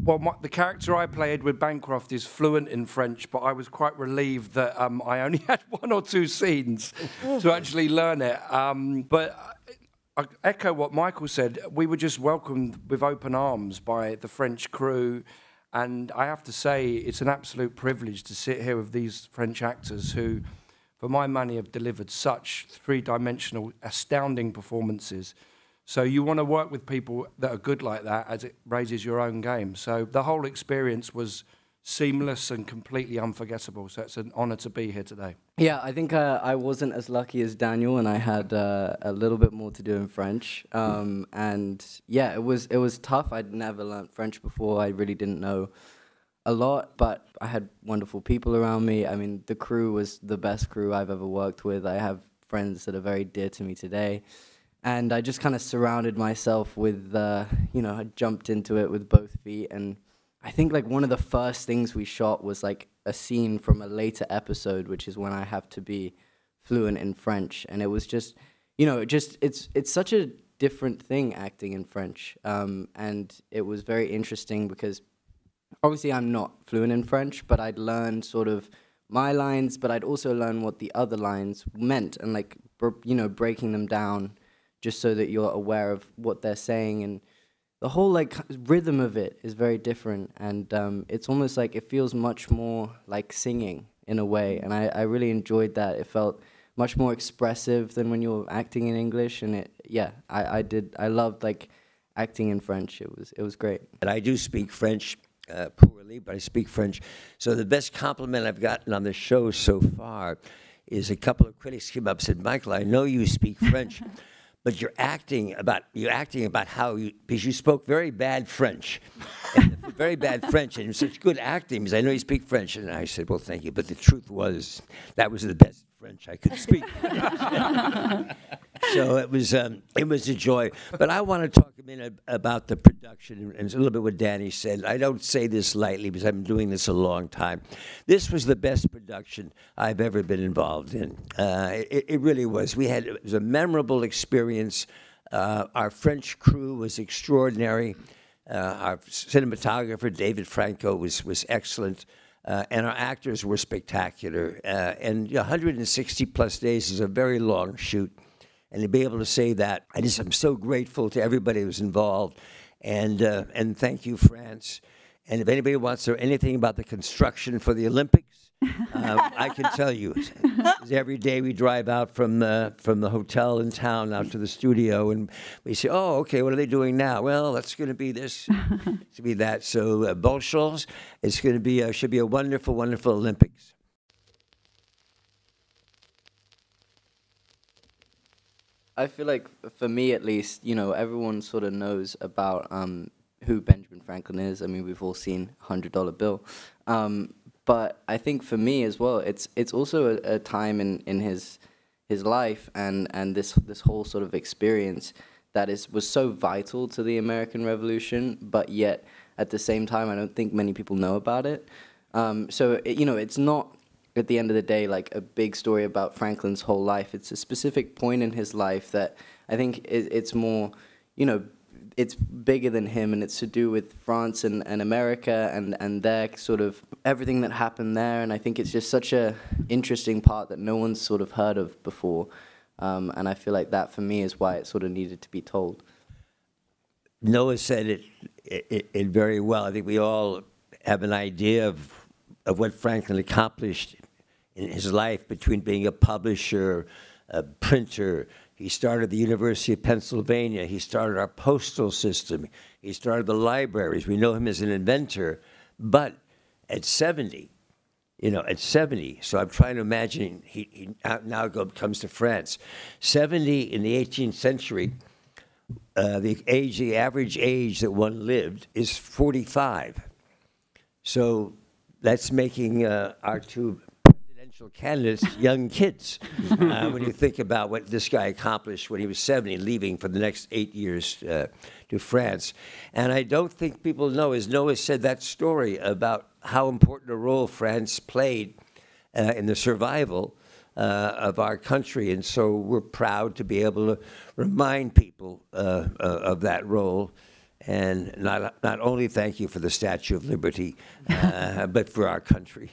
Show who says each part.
Speaker 1: Well, the character I played with Bancroft is fluent in French, but I was quite relieved that I only had 1 or 2 scenes to actually learn it. But I echo what Michael said. We were just welcomed with open arms by the French crew. And I have to say, it's an absolute privilege to sit here with these French actors who, for my money, have delivered such three-dimensional, astounding performances. So you want to work with people that are good like that, as it raises your own game. So the whole experience was seamless and completely unforgettable. So it's an honor to be here today.
Speaker 2: Yeah, I think I wasn't as lucky as Daniel, and I had a little bit more to do in French. And yeah, it was tough. I'd never learned French before. I really didn't know a lot, but I had wonderful people around me. I mean, the crew was the best crew I've ever worked with. I have friends that are very dear to me today. And I just kind of surrounded myself with, you know, I jumped into it with both feet. And I think like one of the first things we shot was like a scene from a later episode, which is when I have to be fluent in French. And it was just, you know, it's such a different thing acting in French. And it was very interesting because obviously I'm not fluent in French, but I'd learn sort of my lines, but I'd also learn what the other lines meant and like, you know, breaking them down just so that you're aware of what they're saying. And the whole like rhythm of it is very different. And it's almost like it feels much more like singing in a way. And I really enjoyed that. It felt much more expressive than when you're acting in English. And I loved like acting in French. It was great.
Speaker 3: And I do speak French poorly, but I speak French. So the best compliment I've gotten on the show so far is a couple of critics came up and said, Michael, I know you speak French, but you're acting about how you, because you spoke very bad French, and very bad French, and such good acting, because I know you speak French. And I said, well, thank you, but the truth was, that was the best French I could speak. So it was a joy. But I want to talk a minute about the production, and a little bit what Danny said. I don't say this lightly, because I've been doing this a long time. This was the best production I've ever been involved in. It really was. It was a memorable experience. Our French crew was extraordinary. Our cinematographer, David Franco, was excellent. And our actors were spectacular. And 160 plus days is a very long shoot. And to be able to say that, I'm so grateful to everybody who was involved. And thank you, France. And if anybody wants to know anything about the construction for the Olympics, I can tell you. Every day we drive out from the hotel in town out to the studio, and we say, oh, okay, what are they doing now? Well, that's going to be this, to be that. So, bonne chance. It's going to be should be a wonderful, wonderful Olympics.
Speaker 2: I feel like, for me at least, you know, everyone sort of knows about who Benjamin Franklin is. I mean, we've all seen $100 Bill. But I think for me as well, it's also a time in his life and this whole sort of experience that was so vital to the American Revolution, but yet at the same time, I don't think many people know about it. So, you know, it's not, at the end of the day, like a big story about Franklin's whole life. It's a specific point in his life that I think it's more, you know, it's bigger than him, and it's to do with France and America and their sort of everything that happened there. And I think it's just such a interesting part that no one's sort of heard of before. And I feel like that, for me, is why it sort of needed to be told.
Speaker 3: Noah said it very well. I think we all have an idea of what Franklin accomplished in his life, between being a publisher, a printer. He started the University of Pennsylvania. He started our postal system. He started the libraries. We know him as an inventor. But at 70, you know, at 70, so I'm trying to imagine, he now comes to France. 70 in the 18th century, the average age that one lived is 45. So that's making our two presidential candidates young kids. When you think about what this guy accomplished when he was 70, leaving for the next 8 years to France. And I don't think people know, as Noah said, that story about how important a role France played in the survival of our country. And so we're proud to be able to remind people of that role. And not only thank you for the Statue of Liberty, but for our country.